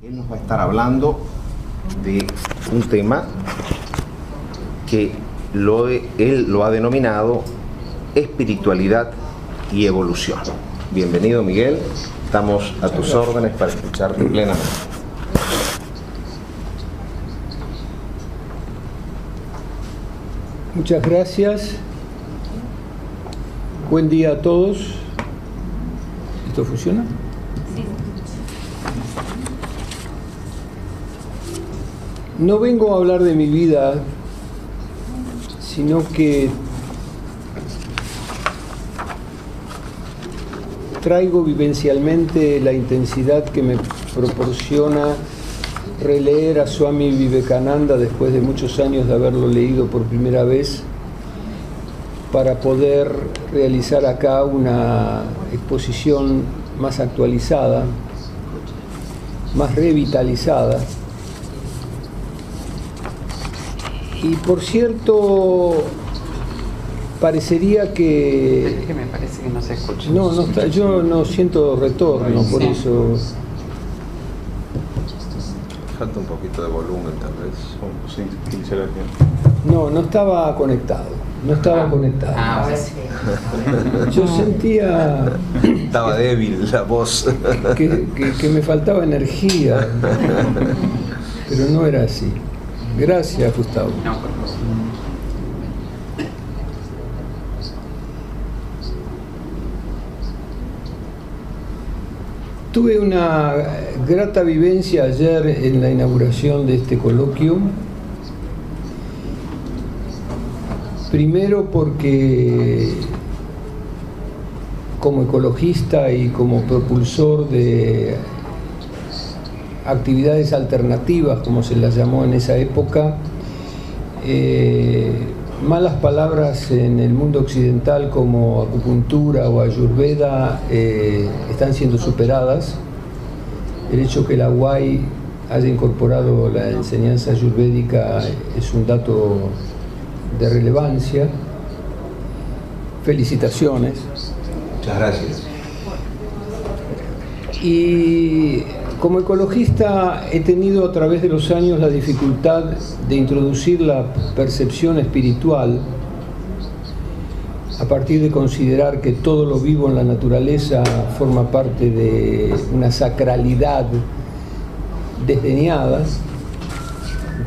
Él nos va a estar hablando de un tema que él lo ha denominado espiritualidad y evolución. Bienvenido, Miguel. Estamos a tus órdenes para escucharte plenamente. Muchas gracias. Buen día a todos. ¿Esto funciona? Sí. No vengo a hablar de mi vida, sino que traigo vivencialmente la intensidad que me proporciona releer a Swami Vivekananda después de muchos años de haberlo leído por primera vez, para poder realizar acá una exposición más actualizada, más revitalizada. Y por cierto, parecería que... Es que me parece que no se escucha. No, no está, yo no siento retorno, por eso... Falta un poquito de volumen, tal vez. Sí, quisiera que... No estaba conectado, no estaba conectado. Ahora sí. Yo sentía Estaba débil la voz. que me faltaba energía, pero no era así. Gracias, Gustavo. No, por favor. Tuve una grata vivencia ayer en la inauguración de este coloquio. Primero porque como ecologista y como propulsor de actividades alternativas, como se las llamó en esa época, malas palabras en el mundo occidental como acupuntura o ayurveda están siendo superadas. El hecho que la UAI haya incorporado la enseñanza ayurvédica es un dato de relevancia. Felicitaciones. Muchas gracias. Y como ecologista he tenido a través de los años la dificultad de introducir la percepción espiritual a partir de considerar que todo lo vivo en la naturaleza forma parte de una sacralidad desdeñada,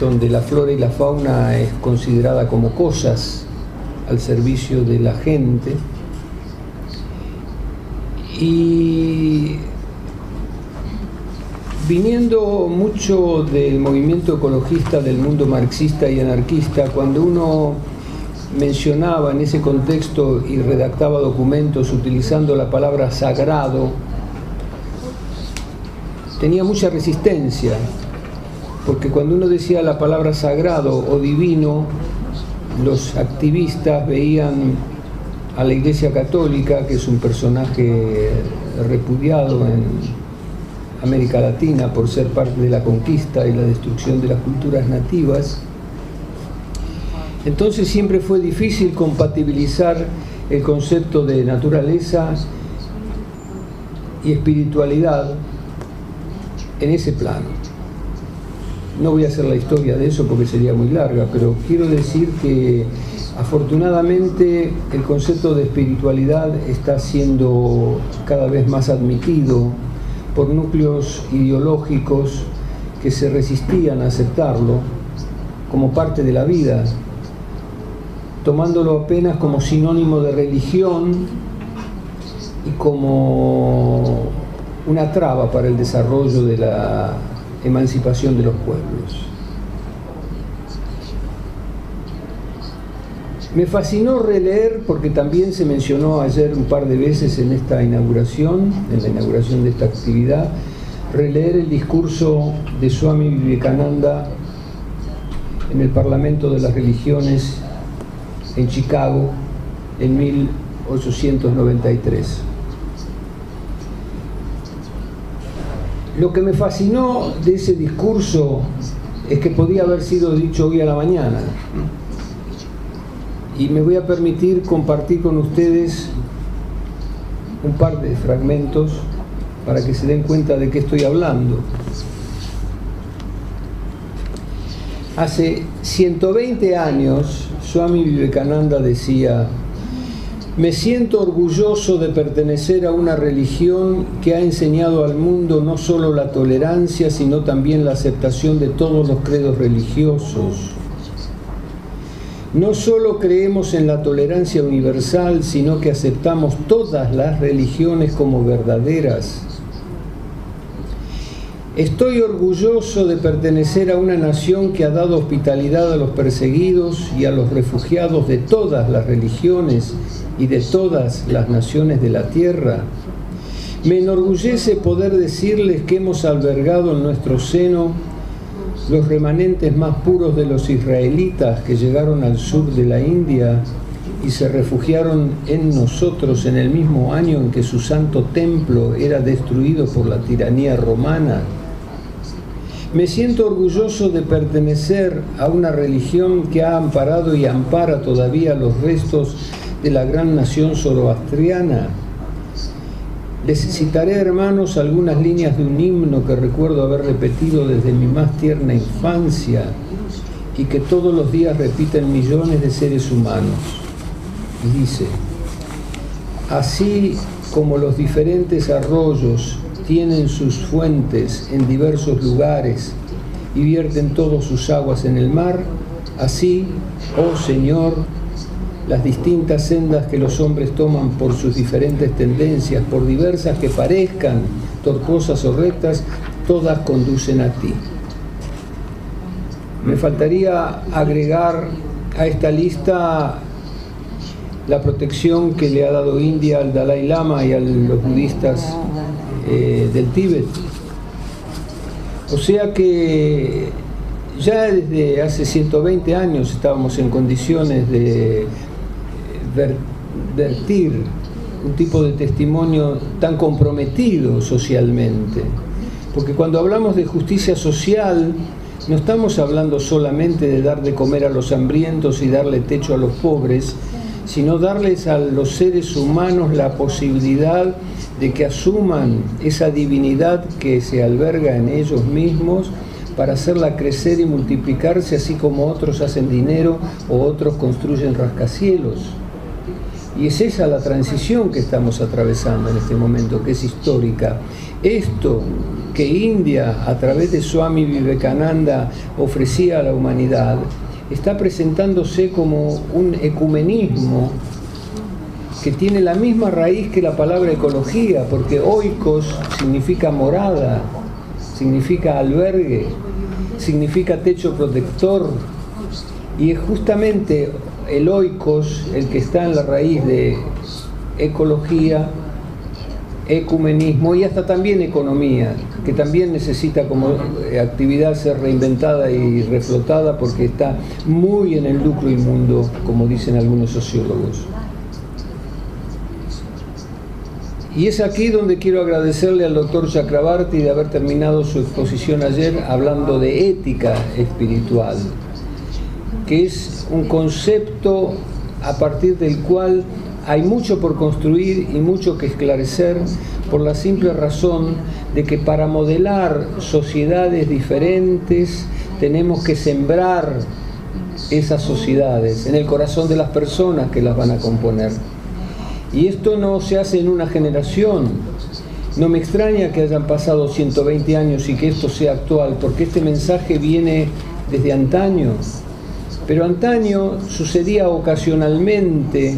donde la flora y la fauna es considerada como cosas al servicio de la gente. Y viniendo mucho del movimiento ecologista del mundo marxista y anarquista, cuando uno mencionaba en ese contexto y redactaba documentos utilizando la palabra sagrado, tenía mucha resistencia, porque cuando uno decía la palabra sagrado o divino, los activistas veían a la Iglesia Católica, que es un personaje repudiado en América Latina por ser parte de la conquista y la destrucción de las culturas nativas. Entonces siempre fue difícil compatibilizar el concepto de naturaleza y espiritualidad en ese plano. No voy a hacer la historia de eso porque sería muy larga, pero quiero decir que afortunadamente el concepto de espiritualidad está siendo cada vez más admitido por núcleos ideológicos que se resistían a aceptarlo como parte de la vida, tomándolo apenas como sinónimo de religión y como una traba para el desarrollo de la emancipación de los pueblos. Me fascinó releer, porque también se mencionó ayer un par de veces en esta inauguración, en la inauguración de esta actividad, releer el discurso de Swami Vivekananda en el Parlamento de las Religiones en Chicago en 1893. Lo que me fascinó de ese discurso es que podía haber sido dicho hoy a la mañana. Y me voy a permitir compartir con ustedes un par de fragmentos para que se den cuenta de qué estoy hablando. Hace 120 años, Swami Vivekananda decía: me siento orgulloso de pertenecer a una religión que ha enseñado al mundo no solo la tolerancia, sino también la aceptación de todos los credos religiosos. No solo creemos en la tolerancia universal, sino que aceptamos todas las religiones como verdaderas. Estoy orgulloso de pertenecer a una nación que ha dado hospitalidad a los perseguidos y a los refugiados de todas las religiones y de todas las naciones de la tierra. Me enorgullece poder decirles que hemos albergado en nuestro seno los remanentes más puros de los israelitas que llegaron al sur de la India y se refugiaron en nosotros en el mismo año en que su santo templo era destruido por la tiranía romana. Me siento orgulloso de pertenecer a una religión que ha amparado y ampara todavía los restos de la gran nación zoroastriana. Les citaré, hermanos, algunas líneas de un himno que recuerdo haber repetido desde mi más tierna infancia y que todos los días repiten millones de seres humanos. Y dice: así como los diferentes arroyos tienen sus fuentes en diversos lugares y vierten todas sus aguas en el mar, así, oh Señor, las distintas sendas que los hombres toman por sus diferentes tendencias, por diversas que parezcan tortuosas o rectas, todas conducen a ti. Me faltaría agregar a esta lista la protección que le ha dado India al Dalai Lama y a los budistas del Tíbet. O sea que ya desde hace 120 años estábamos en condiciones de vertir un tipo de testimonio tan comprometido socialmente, porque cuando hablamos de justicia social no estamos hablando solamente de dar de comer a los hambrientos y darle techo a los pobres, sino darles a los seres humanos la posibilidad de que asuman esa divinidad que se alberga en ellos mismos para hacerla crecer y multiplicarse, así como otros hacen dinero o otros construyen rascacielos. Y es esa la transición que estamos atravesando en este momento, que es histórica. Esto que India, a través de Swami Vivekananda, ofrecía a la humanidad, está presentándose como un ecumenismo que tiene la misma raíz que la palabra ecología, porque oikos significa morada, significa albergue, significa techo protector, y es justamente el oikos el que está en la raíz de ecología, ecumenismo y hasta también economía, que también necesita como actividad ser reinventada y reflotada porque está muy en el lucro inmundo, como dicen algunos sociólogos. Y es aquí donde quiero agradecerle al doctor Chakrabarti de haber terminado su exposición ayer hablando de ética espiritual, que es un concepto a partir del cual hay mucho por construir y mucho que esclarecer, por la simple razón de que para modelar sociedades diferentes tenemos que sembrar esas sociedades en el corazón de las personas que las van a componer. Y esto no se hace en una generación. No me extraña que hayan pasado 120 años y que esto sea actual, porque este mensaje viene desde antaño. Pero antaño sucedía ocasionalmente,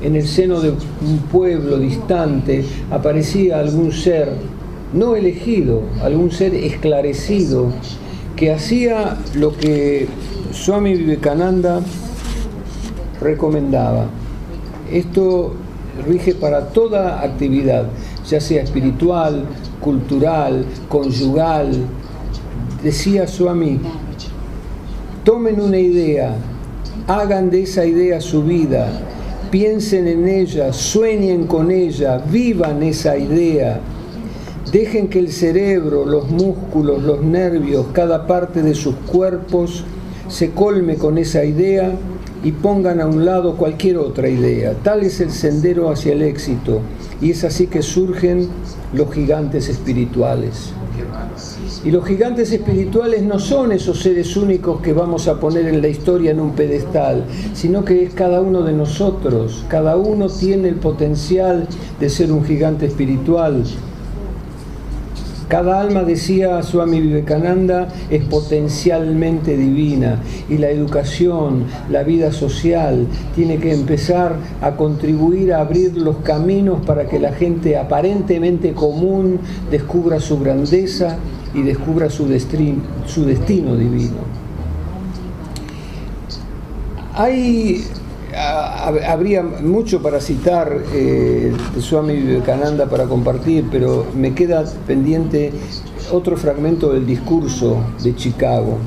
en el seno de un pueblo distante, aparecía algún ser no elegido, algún ser esclarecido, que hacía lo que Swami Vivekananda recomendaba. Esto rige para toda actividad, ya sea espiritual, cultural, conyugal. Decía Swami: tomen una idea, hagan de esa idea su vida, piensen en ella, sueñen con ella, vivan esa idea. Dejen que el cerebro, los músculos, los nervios, cada parte de sus cuerpos se colme con esa idea y pongan a un lado cualquier otra idea. Tal es el sendero hacia el éxito, y es así que surgen los gigantes espirituales. Y los gigantes espirituales no son esos seres únicos que vamos a poner en la historia en un pedestal, sino que es cada uno de nosotros. Cada uno tiene el potencial de ser un gigante espiritual. Cada alma, decía Swami Vivekananda, es potencialmente divina, y la educación, la vida social, tiene que empezar a contribuir a abrir los caminos para que la gente aparentemente común descubra su grandeza y descubra su destino divino. Habría mucho para citar de Swami Vivekananda para compartir, pero me queda pendiente otro fragmento del discurso de Chicago.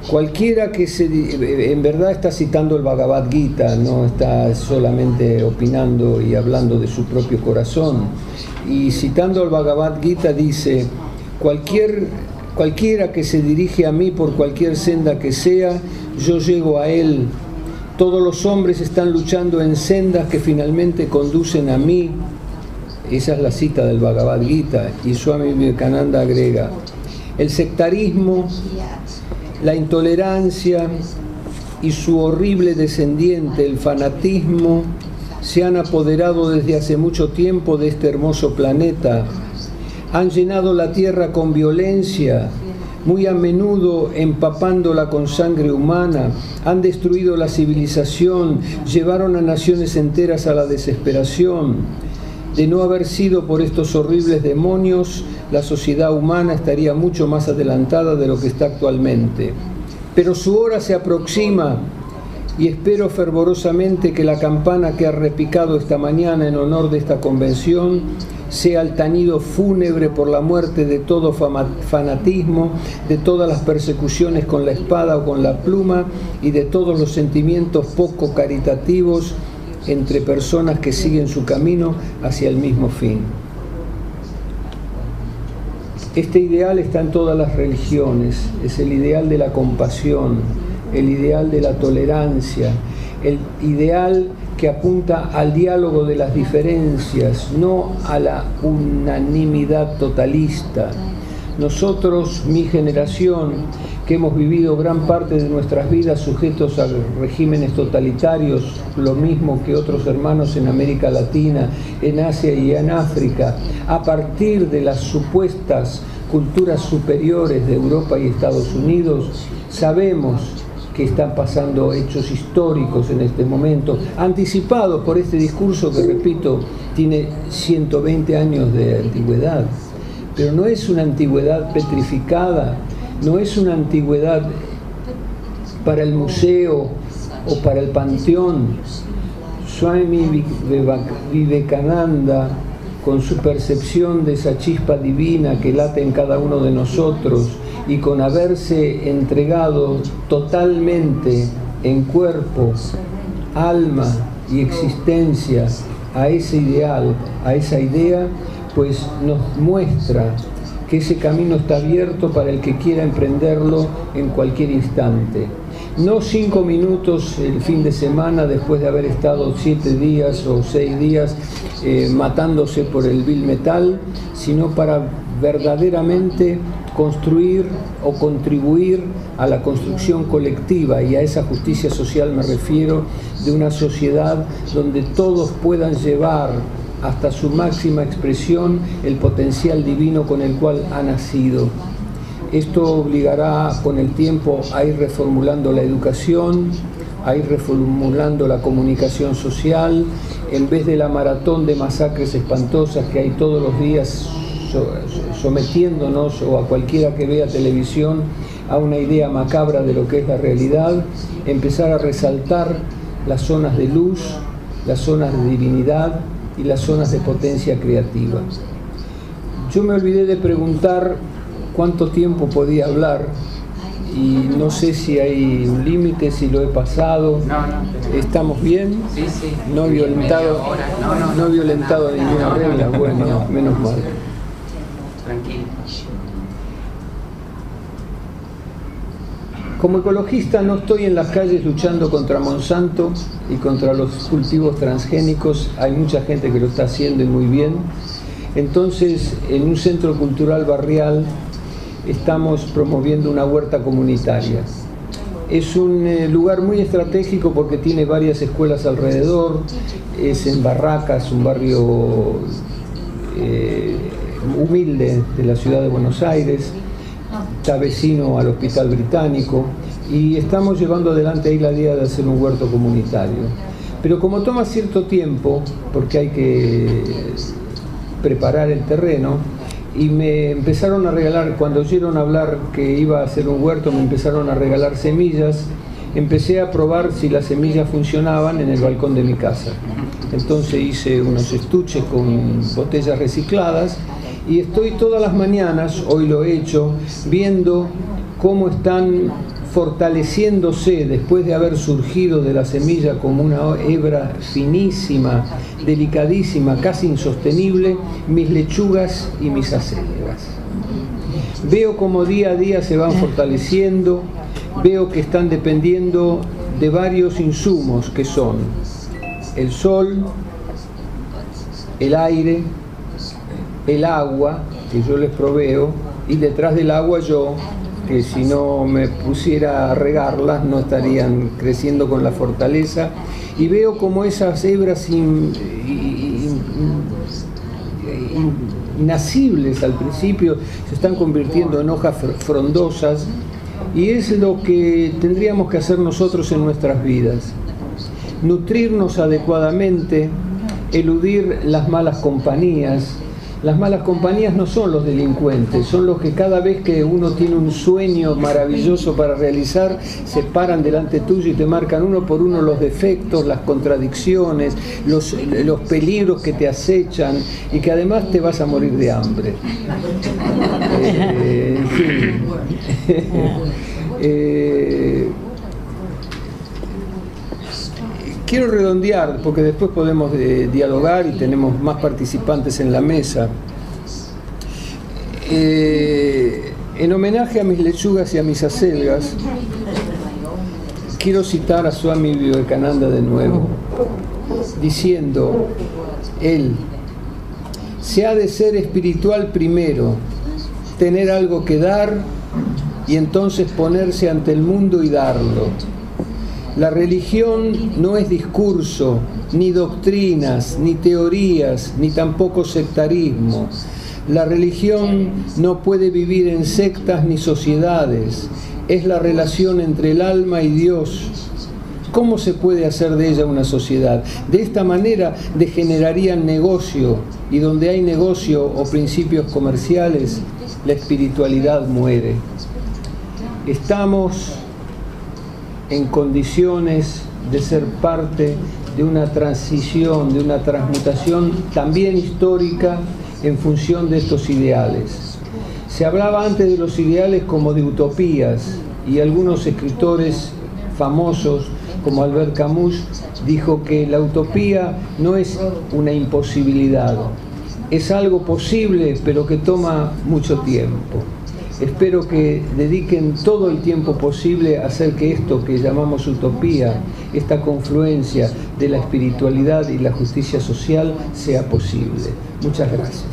Cualquiera que en verdad está citando el Bhagavad Gita, no está solamente opinando y hablando de su propio corazón. Y citando el Bhagavad Gita dice: cualquiera que se dirige a mí por cualquier senda que sea, yo llego a él. Todos los hombres están luchando en sendas que finalmente conducen a mí. Esa es la cita del Bhagavad Gita. Y Swami Vivekananda agrega: el sectarismo, la intolerancia y su horrible descendiente, el fanatismo, se han apoderado desde hace mucho tiempo de este hermoso planeta. Han llenado la tierra con violencia, muy a menudo empapándola con sangre humana, han destruido la civilización, llevaron a naciones enteras a la desesperación. De no haber sido por estos horribles demonios, la sociedad humana estaría mucho más adelantada de lo que está actualmente. Pero su hora se aproxima y espero fervorosamente que la campana que ha repicado esta mañana en honor de esta convención sea el tañido fúnebre por la muerte de todo fanatismo, de todas las persecuciones con la espada o con la pluma y de todos los sentimientos poco caritativos entre personas que siguen su camino hacia el mismo fin. Este ideal está en todas las religiones, es el ideal de la compasión, el ideal de la tolerancia, el ideal que apunta al diálogo de las diferencias, no a la unanimidad totalista. Nosotros, mi generación, que hemos vivido gran parte de nuestras vidas sujetos a regímenes totalitarios, lo mismo que otros hermanos en América Latina, en Asia y en África, a partir de las supuestas culturas superiores de Europa y Estados Unidos, sabemos que están pasando hechos históricos en este momento, anticipados por este discurso que, repito, tiene 120 años de antigüedad. Pero no es una antigüedad petrificada, no es una antigüedad para el museo o para el panteón. Swami Vivekananda, con su percepción de esa chispa divina que late en cada uno de nosotros, y con haberse entregado totalmente en cuerpo, alma y existencia a ese ideal, a esa idea, pues nos muestra que ese camino está abierto para el que quiera emprenderlo en cualquier instante. No 5 minutos el fin de semana después de haber estado 7 días o 6 días matándose por el vil metal, sino para verdaderamente construir o contribuir a la construcción colectiva, y a esa justicia social me refiero, de una sociedad donde todos puedan llevar hasta su máxima expresión el potencial divino con el cual ha nacido. Esto obligará con el tiempo a ir reformulando la educación, a ir reformulando la comunicación social, en vez de la maratón de masacres espantosas que hay todos los días sometiéndonos, o a cualquiera que vea televisión, a una idea macabra de lo que es la realidad, empezar a resaltar las zonas de luz, las zonas de divinidad y las zonas de potencia creativa. Yo me olvidé de preguntar cuánto tiempo podía hablar, y no sé si hay un límite, si lo he pasado. No. ¿Estamos bien? Sí, sí. No he violentado, no he violentado ninguna regla. Bueno, menos mal. Tranquilo. Como ecologista no estoy en las calles luchando contra Monsanto y contra los cultivos transgénicos. Hay mucha gente que lo está haciendo y muy bien. Entonces, en un centro cultural barrial estamos promoviendo una huerta comunitaria. Es un lugar muy estratégico porque tiene varias escuelas alrededor, es en Barracas, un barrio humilde de la ciudad de Buenos Aires, está vecino al Hospital Británico, y estamos llevando adelante ahí la idea de hacer un huerto comunitario. Pero como toma cierto tiempo, porque hay que preparar el terreno, y me empezaron a regalar, cuando oyeron hablar que iba a hacer un huerto, me empezaron a regalar semillas. Empecé a probar si las semillas funcionaban en el balcón de mi casa. Entonces hice unos estuches con botellas recicladas y estoy todas las mañanas, hoy lo he hecho, viendo cómo están fortaleciéndose después de haber surgido de la semilla como una hebra finísima, delicadísima, casi insostenible, mis lechugas y mis acelgas. Veo como día a día se van fortaleciendo, veo que están dependiendo de varios insumos que son el sol, el aire, el agua que yo les proveo, y detrás del agua yo, que si no me pusiera a regarlas no estarían creciendo con la fortaleza, y veo como esas hebras innacibles al principio se están convirtiendo en hojas frondosas, y es lo que tendríamos que hacer nosotros en nuestras vidas: nutrirnos adecuadamente, eludir las malas compañías. Las malas compañías no son los delincuentes, son los que cada vez que uno tiene un sueño maravilloso para realizar, se paran delante tuyo y te marcan uno por uno los defectos, las contradicciones, los peligros que te acechan, y que además te vas a morir de hambre. En fin. Quiero redondear, porque después podemos dialogar y tenemos más participantes en la mesa. En homenaje a mis lechugas y a mis acelgas, quiero citar a Swami Vivekananda de nuevo, diciendo él: se ha de ser espiritual primero, tener algo que dar y entonces ponerse ante el mundo y darlo. La religión no es discurso, ni doctrinas, ni teorías, ni tampoco sectarismo. La religión no puede vivir en sectas ni sociedades. Es la relación entre el alma y Dios. ¿Cómo se puede hacer de ella una sociedad? De esta manera degenerarían negocio, y donde hay negocio o principios comerciales, la espiritualidad muere. Estamos en condiciones de ser parte de una transición, de una transmutación también histórica en función de estos ideales. Se hablaba antes de los ideales como de utopías, y algunos escritores famosos como Albert Camus dijo que la utopía no es una imposibilidad, es algo posible pero que toma mucho tiempo. Espero que dediquen todo el tiempo posible a hacer que esto que llamamos utopía, esta confluencia de la espiritualidad y la justicia social, sea posible. Muchas gracias.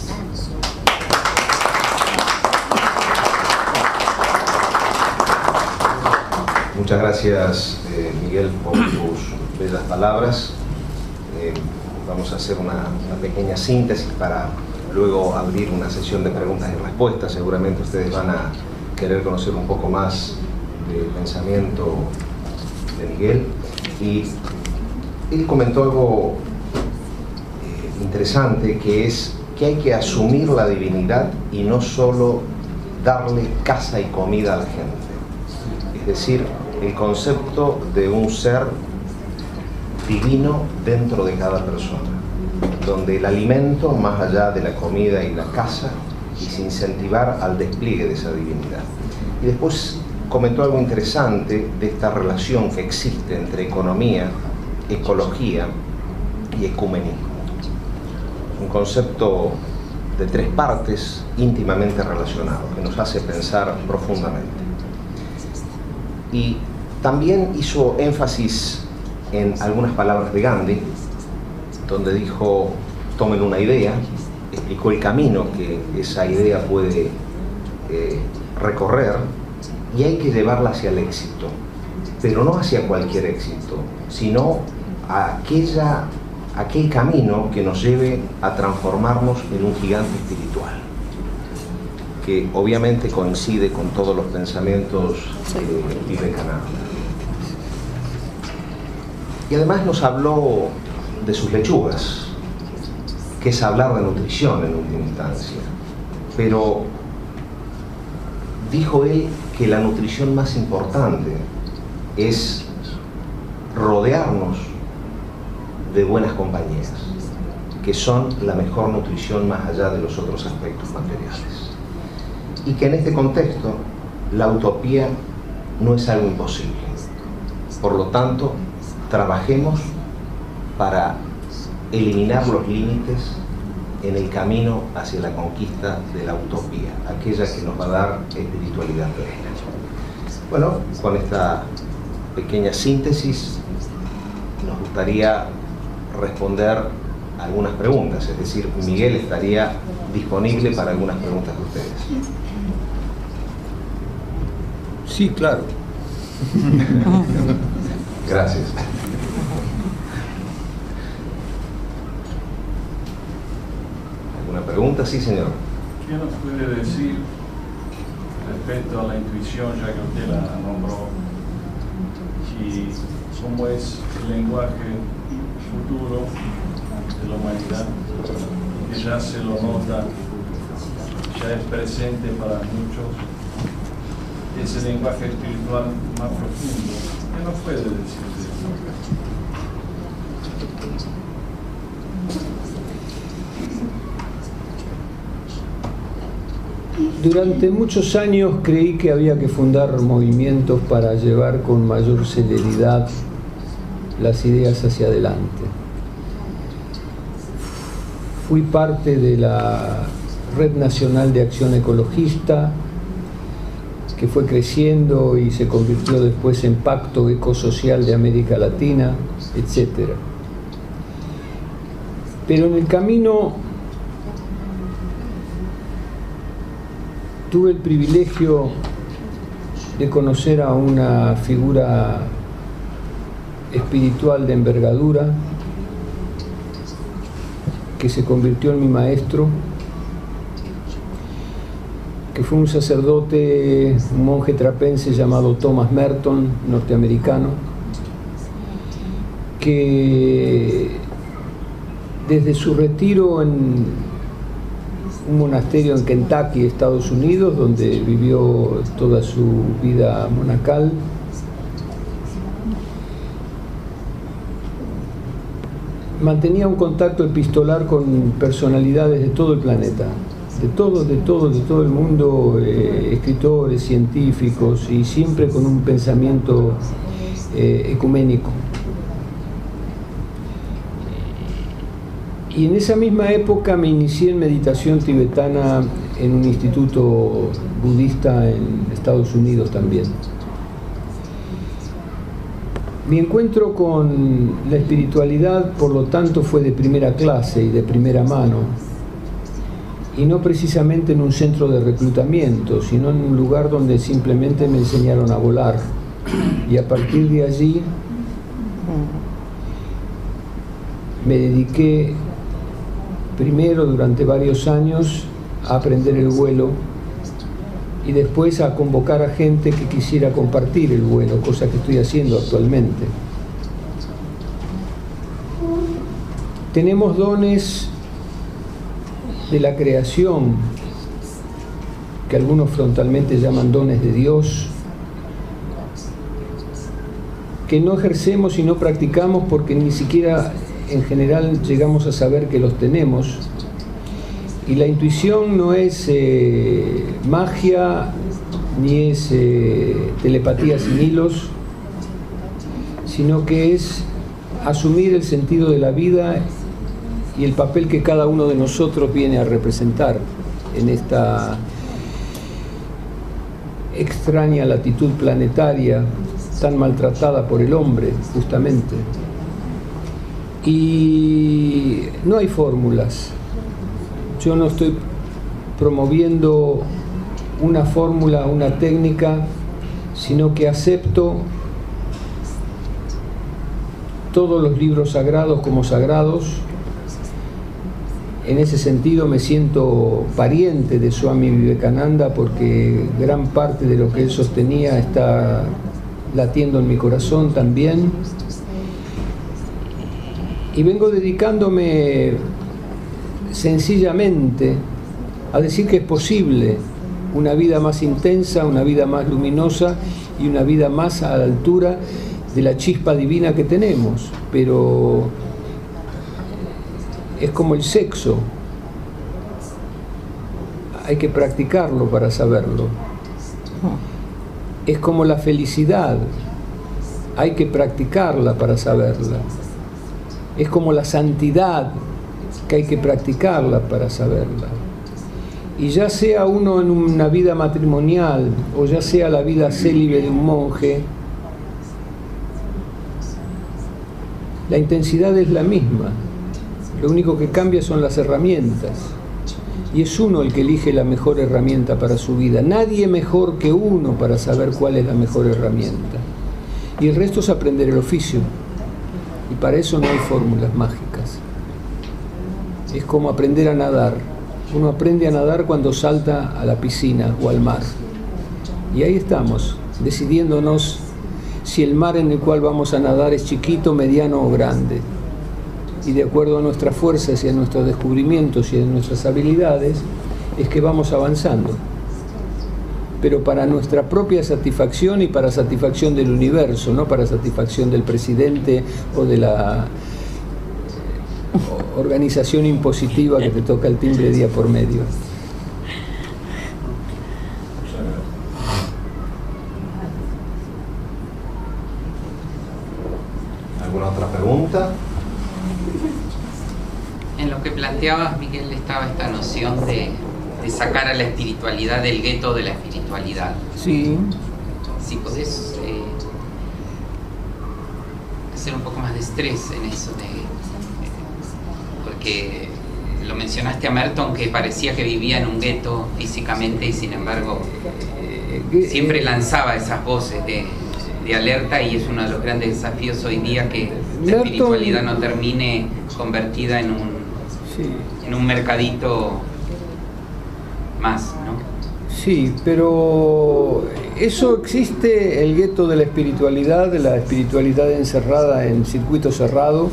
Muchas gracias, Miguel, por tus bellas palabras. Vamos a hacer una pequeña síntesis para luego abrir una sesión de preguntas y respuestas. Seguramente ustedes van a querer conocer un poco más del pensamiento de Miguel. Y él comentó algo interesante, que es que hay que asumir la divinidad y no solo darle casa y comida a la gente. Es decir, el concepto de un ser divino dentro de cada persona, donde el alimento, más allá de la comida y la casa, y se incentivar al despliegue de esa divinidad. Y después comentó algo interesante de esta relación que existe entre economía, ecología y ecumenismo. Un concepto de tres partes íntimamente relacionado, que nos hace pensar profundamente. Y también hizo énfasis en algunas palabras de Gandhi, donde dijo: tomen una idea, explicó el camino que esa idea puede recorrer y hay que llevarla hacia el éxito, pero no hacia cualquier éxito, sino a aquel camino que nos lleve a transformarnos en un gigante espiritual, que obviamente coincide con todos los pensamientos de Vivekananda. Y además nos habló de sus lechugas, que es hablar de nutrición en última instancia, pero dijo él que la nutrición más importante es rodearnos de buenas compañías, que son la mejor nutrición más allá de los otros aspectos materiales. Y que en este contexto la utopía no es algo imposible. Por lo tanto, trabajemos para eliminar los límites en el camino hacia la conquista de la utopía, aquella que nos va a dar espiritualidad plena. Bueno, con esta pequeña síntesis nos gustaría responder algunas preguntas, es decir, Miguel estaría disponible para algunas preguntas de ustedes. Sí, claro. Gracias. ¿Alguna pregunta? Sí, señor. ¿Qué nos puede decir respecto a la intuición, ya que usted la nombró, y cómo es el lenguaje futuro de la humanidad, que ya se lo nota, ya es presente para muchos, ese lenguaje espiritual más profundo? ¿Qué nos puede decir de eso? Durante muchos años creí que había que fundar movimientos para llevar con mayor celeridad las ideas hacia adelante. Fui parte de la Red Nacional de Acción Ecologista, que fue creciendo y se convirtió después en Pacto Ecosocial de América Latina, etc. Pero en el camino tuve el privilegio de conocer a una figura espiritual de envergadura que se convirtió en mi maestro, que fue un sacerdote, un monje trapense llamado Thomas Merton, norteamericano, que desde su retiro en un monasterio en Kentucky, Estados Unidos, donde vivió toda su vida monacal, mantenía un contacto epistolar con personalidades de todo el planeta, de todo el mundo, escritores, científicos, y siempre con un pensamiento ecuménico. Y en esa misma época me inicié en meditación tibetana en un instituto budista en Estados Unidos también. Mi encuentro con la espiritualidad, por lo tanto, fue de primera clase y de primera mano, y no precisamente en un centro de reclutamiento, sino en un lugar donde simplemente me enseñaron a volar. Y a partir de allí me dediqué primero durante varios años a aprender el vuelo y después a convocar a gente que quisiera compartir el vuelo, cosa que estoy haciendo actualmente. Tenemos dones de la creación, que algunos frontalmente llaman dones de Dios, que no ejercemos y no practicamos porque ni siquiera en general llegamos a saber que los tenemos. Y la intuición no es magia ni es telepatía sin hilos, sino que es asumir el sentido de la vida y el papel que cada uno de nosotros viene a representar en esta extraña latitud planetaria tan maltratada por el hombre, justamente. Y no hay fórmulas. Yo no estoy promoviendo una fórmula, una técnica, sino que acepto todos los libros sagrados como sagrados. En ese sentido me siento pariente de Swami Vivekananda, porque gran parte de lo que él sostenía está latiendo en mi corazón también. Y vengo dedicándome sencillamente a decir que es posible una vida más intensa, una vida más luminosa y una vida más a la altura de la chispa divina que tenemos, pero es como el sexo, hay que practicarlo para saberlo. Es como la felicidad, hay que practicarla para saberla. Es como la santidad, que hay que practicarla para saberla. Y ya sea uno en una vida matrimonial o ya sea la vida célibe de un monje, la intensidad es la misma. Lo único que cambia son las herramientas. Y es uno el que elige la mejor herramienta para su vida. Nadie mejor que uno para saber cuál es la mejor herramienta. Y el resto es aprender el oficio. Y para eso no hay fórmulas mágicas. Es como aprender a nadar. Uno aprende a nadar cuando salta a la piscina o al mar. Y ahí estamos, decidiéndonos si el mar en el cual vamos a nadar es chiquito, mediano o grande. Y de acuerdo a nuestras fuerzas y a nuestros descubrimientos y a nuestras habilidades, es que vamos avanzando. Pero para nuestra propia satisfacción y para satisfacción del universo, no para satisfacción del presidente o de la organización impositiva que te toca el timbre día por medio. ¿Alguna otra pregunta? En lo que planteabas, Miguel, estaba esta noción de sacar a la espiritualidad del gueto de la espiritualidad. Sí. Si podés hacer un poco más de estrés en eso, porque lo mencionaste a Merton, que parecía que vivía en un gueto físicamente y sin embargo siempre lanzaba esas voces de alerta, y es uno de los grandes desafíos hoy día, que la espiritualidad no termine convertida en un mercadito más, ¿no? Sí, pero eso existe, el gueto de la espiritualidad encerrada en circuito cerrado,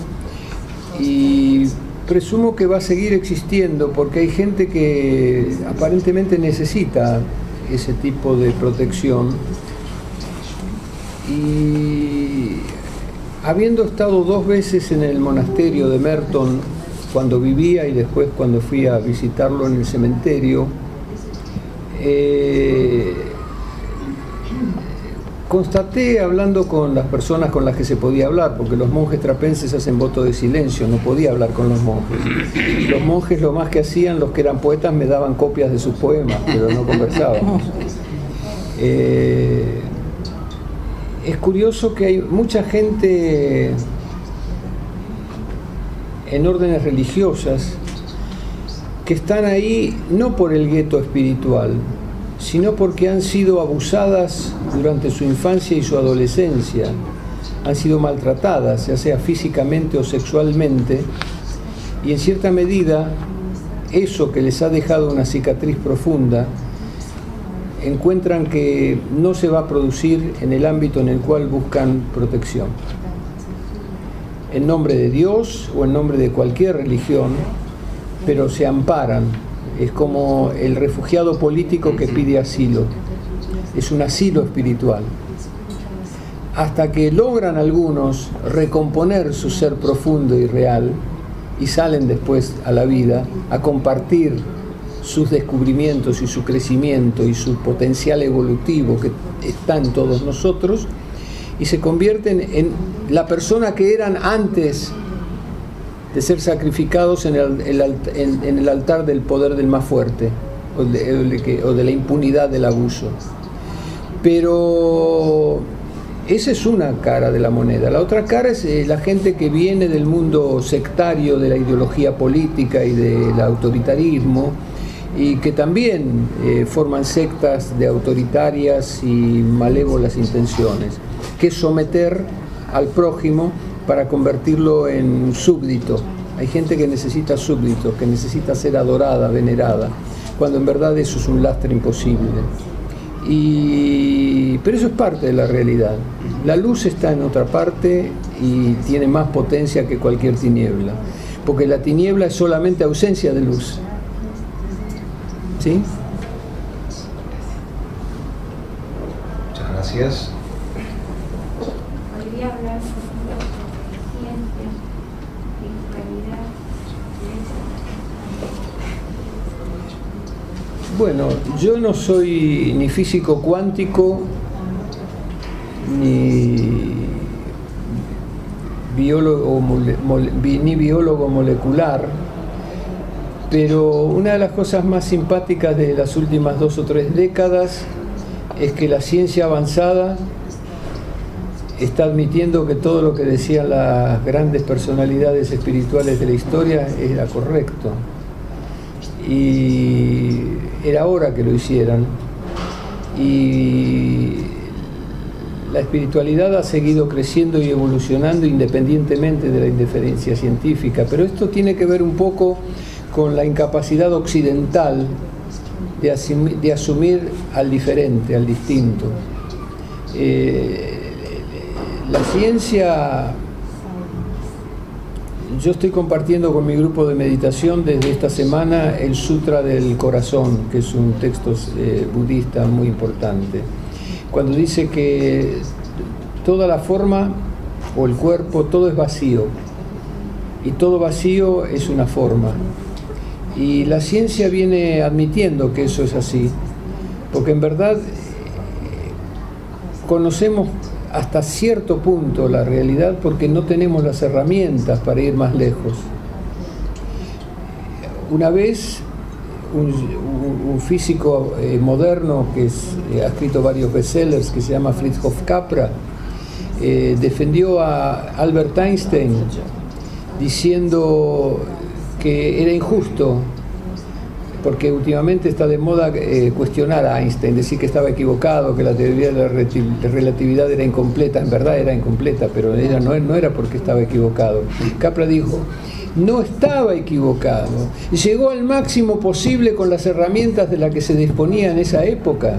y presumo que va a seguir existiendo porque hay gente que aparentemente necesita ese tipo de protección. Y habiendo estado 2 veces en el monasterio de Merton cuando vivía y después cuando fui a visitarlo en el cementerio, constaté, hablando con las personas con las que se podía hablar, porque los monjes trapenses hacen voto de silencio, no podía hablar con los monjes. Los monjes lo más que hacían, los que eran poetas, me daban copias de sus poemas, pero no conversábamos. Es curioso que hay mucha gente en órdenes religiosas que están ahí no por el gueto espiritual, sino porque han sido abusadas durante su infancia y su adolescencia, han sido maltratadas, ya sea físicamente o sexualmente, y en cierta medida eso que les ha dejado una cicatriz profunda, encuentran que no se va a producir en el ámbito en el cual buscan protección. En nombre de Dios o en nombre de cualquier religión, pero se amparan. Es como el refugiado político que pide asilo. Es un asilo espiritual. Hasta que logran algunos recomponer su ser profundo y real y salen después a la vida a compartir sus descubrimientos y su crecimiento y su potencial evolutivo que está en todos nosotros, y se convierten en la persona que eran antes de ser sacrificados en el altar del poder del más fuerte o de la impunidad del abuso. Pero esa es una cara de la moneda. La otra cara es la gente que viene del mundo sectario, de la ideología política y del autoritarismo, y que también forman sectas de autoritarias y malévolas intenciones, que es someter al prójimo para convertirlo en súbdito. Hay gente que necesita súbditos, que necesita ser adorada, venerada, cuando en verdad eso es un lastre imposible. Pero eso es parte de la realidad. La luz está en otra parte y tiene más potencia que cualquier tiniebla, porque la tiniebla es solamente ausencia de luz. ¿Sí? Muchas gracias. ¿Podría hablar sobre ciencia, espiritualidad? Bueno, yo no soy ni físico cuántico ni biólogo molecular, pero una de las cosas más simpáticas de las últimas 2 o 3 décadas es que la ciencia avanzada está admitiendo que todo lo que decían las grandes personalidades espirituales de la historia era correcto. Y era hora que lo hicieran. Y la espiritualidad ha seguido creciendo y evolucionando independientemente de la indiferencia científica, pero esto tiene que ver un poco con la incapacidad occidental de asumir al diferente, al distinto. La ciencia, yo estoy compartiendo con mi grupo de meditación desde esta semana el Sutra del Corazón, que es un texto budista muy importante, cuando dice que toda la forma o el cuerpo, todo es vacío, y todo vacío es una forma. Y la ciencia viene admitiendo que eso es así, porque en verdad conocemos hasta cierto punto la realidad porque no tenemos las herramientas para ir más lejos. Una vez un físico moderno que ha escrito varios bestsellers, que se llama Fritjof Capra, defendió a Albert Einstein diciendo que era injusto, porque últimamente está de moda cuestionar a Einstein, decir que estaba equivocado, que la teoría de la relatividad era incompleta. En verdad era incompleta, pero no era porque estaba equivocado. Capra dijo, no estaba equivocado, llegó al máximo posible con las herramientas de las que se disponía en esa época.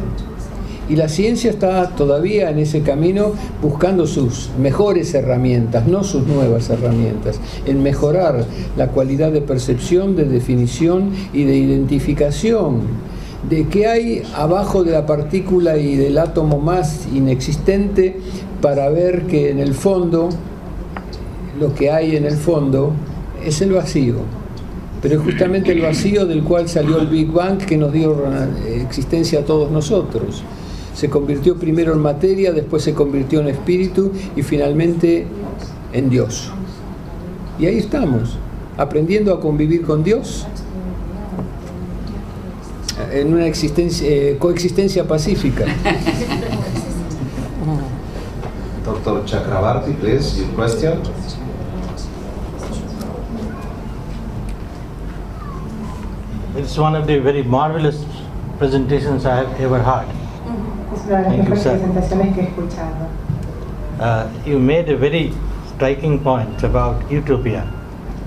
Y la ciencia está todavía en ese camino buscando sus mejores herramientas, no sus nuevas herramientas, en mejorar la cualidad de percepción, de definición y de identificación de qué hay abajo de la partícula y del átomo más inexistente, para ver que en el fondo, lo que hay en el fondo es el vacío. Pero es justamente el vacío del cual salió el Big Bang, que nos dio existencia a todos nosotros. Se convirtió primero en materia, después se convirtió en espíritu y finalmente en Dios. Y ahí estamos, aprendiendo a convivir con Dios en una coexistencia pacífica. Dr. Chakrabarti, please, your question. It's one of the very marvelous presentations I have ever heard. Es una de las mejores presentaciones que he escuchado. You made a very striking point about utopia.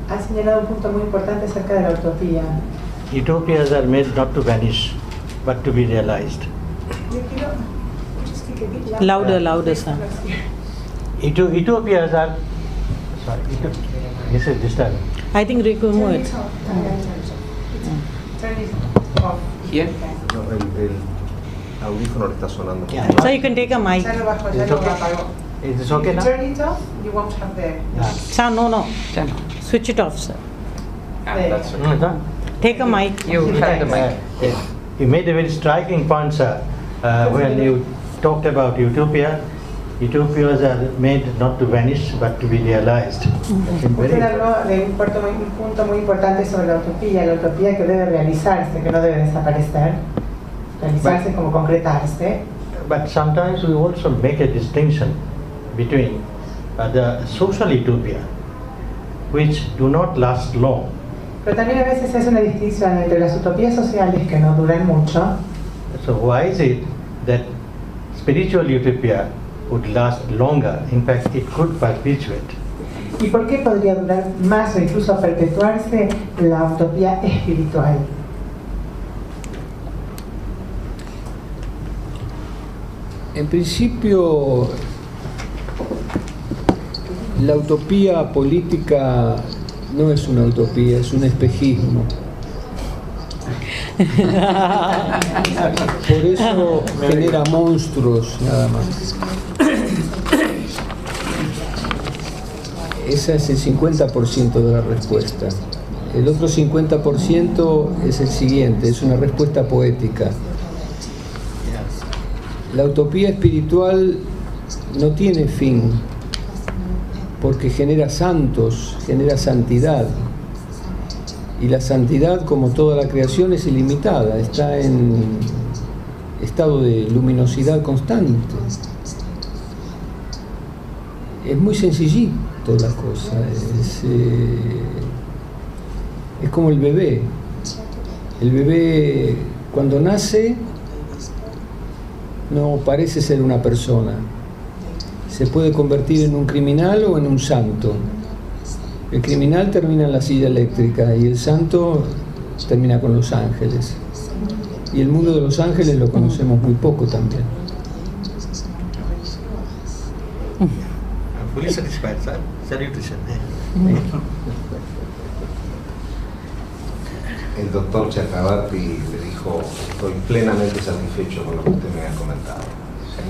Ha señalado un punto muy importante acerca de la utopía. Utopias are made not to vanish, but to be realized. Louder, sir. Utopias are... Sorry, this is disturbing. I think Riku moved. Here? No, el audífono le está sonando. So you can take a mic. Ya lo bajo, ya lo apago. Is this okay now? Turn it off, you won't have the... Sir, no. Switch it off, sir. That's okay. Mhm. Take a mic. You have the mic. You made a very striking point, sir, when you talked about utopia. Utopias are made not to vanish, but to be realized. Usted habló de un punto muy importante sobre la utopía que debe realizarse, que no debe desaparecer, realizarse como concretarse. But sometimes we also make a distinction between the social utopia, which do not last long, Pero también a veces se hace una distinción entre las utopías sociales que no duran mucho. So why is it that spiritual utopia would last longer? In fact, it could perpetuate. ¿Y por qué podría durar más o incluso perpetuarse la utopía espiritual? En principio, la utopía política no es una utopía, es un espejismo. Por eso genera monstruos, nada más. Ese es el 50% de la respuesta. El otro 50% es el siguiente, es una respuesta poética. La utopía espiritual no tiene fin, porque genera santos, genera santidad. Y la santidad, como toda la creación, es ilimitada, está en estado de luminosidad constante. Es muy sencillito la cosa, es como el bebé. El bebé cuando nace no parece ser una persona. Se puede convertir en un criminal o en un santo. El criminal termina en la silla eléctrica y el santo termina con los ángeles. Y el mundo de los ángeles lo conocemos muy poco también. Fully satisfied, sir. Salutation. El doctor Chakrabarti le dijo: estoy plenamente satisfecho con lo que usted me ha comentado. ¿Sí?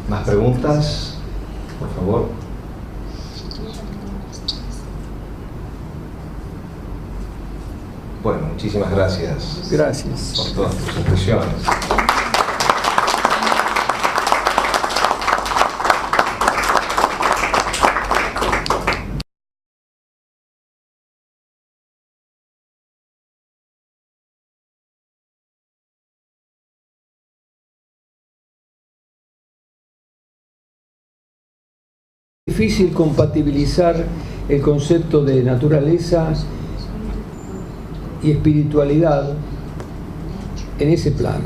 ¿Más preguntas? Por favor. Bueno, muchísimas gracias. Gracias. Por todas tus expresiones. Es difícil compatibilizar el concepto de naturaleza y espiritualidad en ese plano.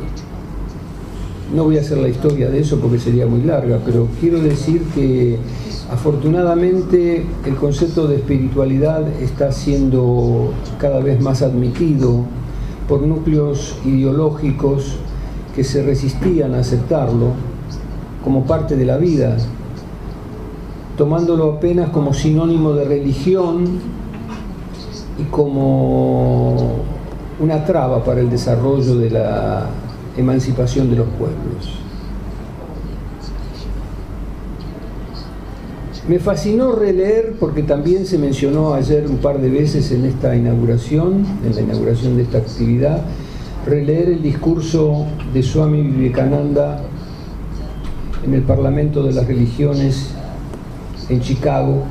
No voy a hacer la historia de eso porque sería muy larga, pero quiero decir que afortunadamente el concepto de espiritualidad está siendo cada vez más admitido por núcleos ideológicos que se resistían a aceptarlo como parte de la vida, tomándolo apenas como sinónimo de religión y como una traba para el desarrollo de la emancipación de los pueblos. Me fascinó releer, porque también se mencionó ayer un par de veces en esta inauguración, en la inauguración de esta actividad, releer el discurso de Swami Vivekananda en el Parlamento de las Religiones en Chicago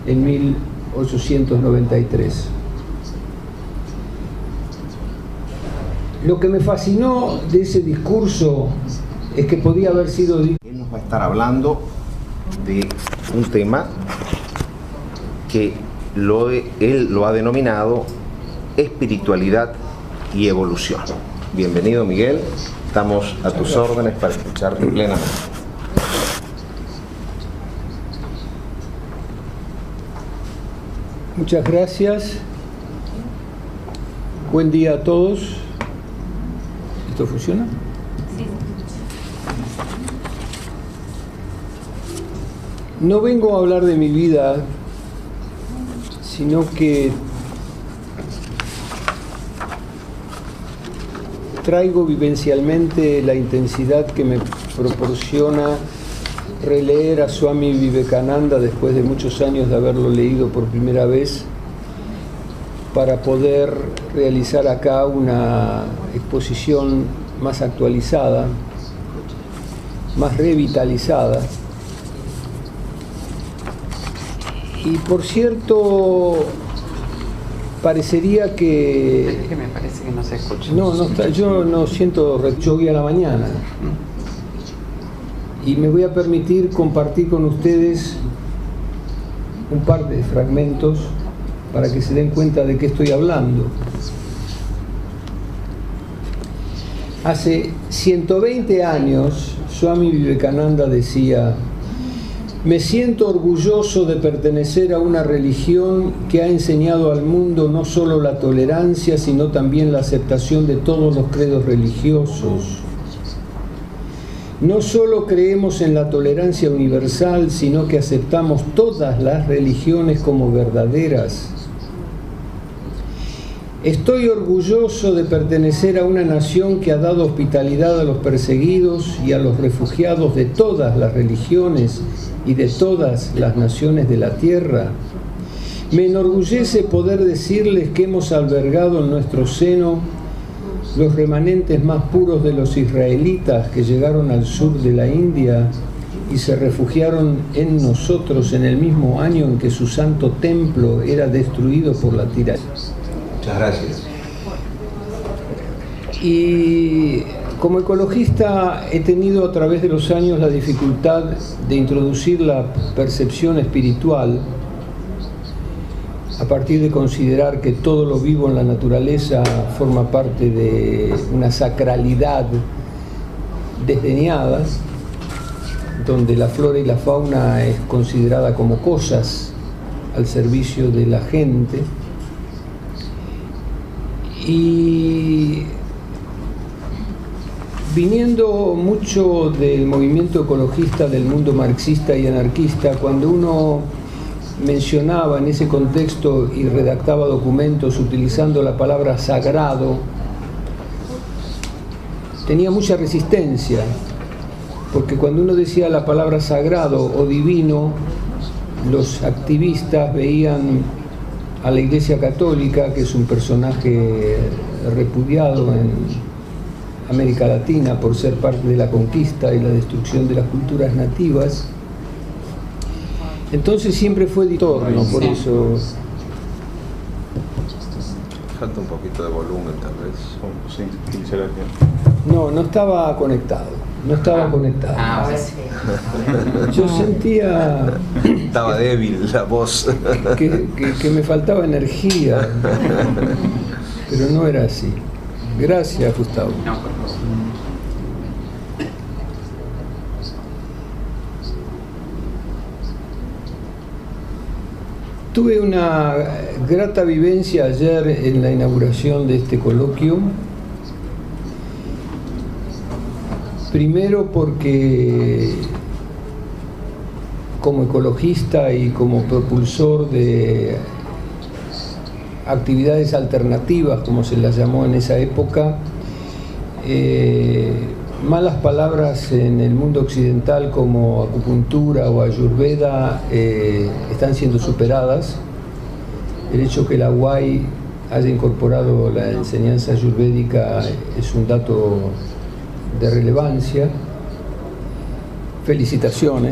en 1893. Lo que me fascinó de ese discurso es que podía haber sido dicho. Él nos va a estar hablando de un tema que él lo ha denominado espiritualidad y evolución. Bienvenido, Miguel. Estamos a tus órdenes para escucharte plenamente. Muchas gracias. Buen día a todos. ¿Esto funciona? Sí. No vengo a hablar de mi vida, sino que traigo vivencialmente la intensidad que me proporciona releer a Swami Vivekananda después de muchos años de haberlo leído por primera vez, para poder realizar acá una exposición más actualizada, más revitalizada. Y por cierto, parecería que... Es que me parece que no se escucha. No está, yo no siento rechogue a la mañana. Y me voy a permitir compartir con ustedes un par de fragmentos para que se den cuenta de qué estoy hablando. Hace 120 años, Swami Vivekananda decía: me siento orgulloso de pertenecer a una religión que ha enseñado al mundo no solo la tolerancia, sino también la aceptación de todos los credos religiosos. No solo creemos en la tolerancia universal, sino que aceptamos todas las religiones como verdaderas. Estoy orgulloso de pertenecer a una nación que ha dado hospitalidad a los perseguidos y a los refugiados de todas las religiones y de todas las naciones de la tierra. Me enorgullece poder decirles que hemos albergado en nuestro seno los remanentes más puros de los israelitas que llegaron al sur de la India y se refugiaron en nosotros en el mismo año en que su santo templo era destruido por la tiranía. Muchas gracias. Y como ecologista he tenido a través de los años la dificultad de introducir la percepción espiritual a partir de considerar que todo lo vivo en la naturaleza forma parte de una sacralidad desdeñada, donde la flora y la fauna es considerada como cosas al servicio de la gente. Y viniendo mucho del movimiento ecologista del mundo marxista y anarquista, cuando uno mencionaba en ese contexto y redactaba documentos utilizando la palabra sagrado, tenía mucha resistencia, porque cuando uno decía la palabra sagrado o divino, los activistas veían a la Iglesia Católica, que es un personaje repudiado en América Latina por ser parte de la conquista y la destrucción de las culturas nativas. Entonces siempre fue distorno, por eso... Falta un poquito de volumen, tal vez. Sí, quisiera que... No estaba conectado, no estaba conectado. Yo sentía... Estaba débil la voz. Que me faltaba energía, pero no era así. Gracias, Gustavo. No, por favor. Tuve una grata vivencia ayer en la inauguración de este coloquio. Primero porque como ecologista y como propulsor de actividades alternativas, como se las llamó en esa época, malas palabras en el mundo occidental como acupuntura o ayurveda están siendo superadas. El hecho que la UAI haya incorporado la enseñanza ayurvédica es un dato de relevancia. Felicitaciones.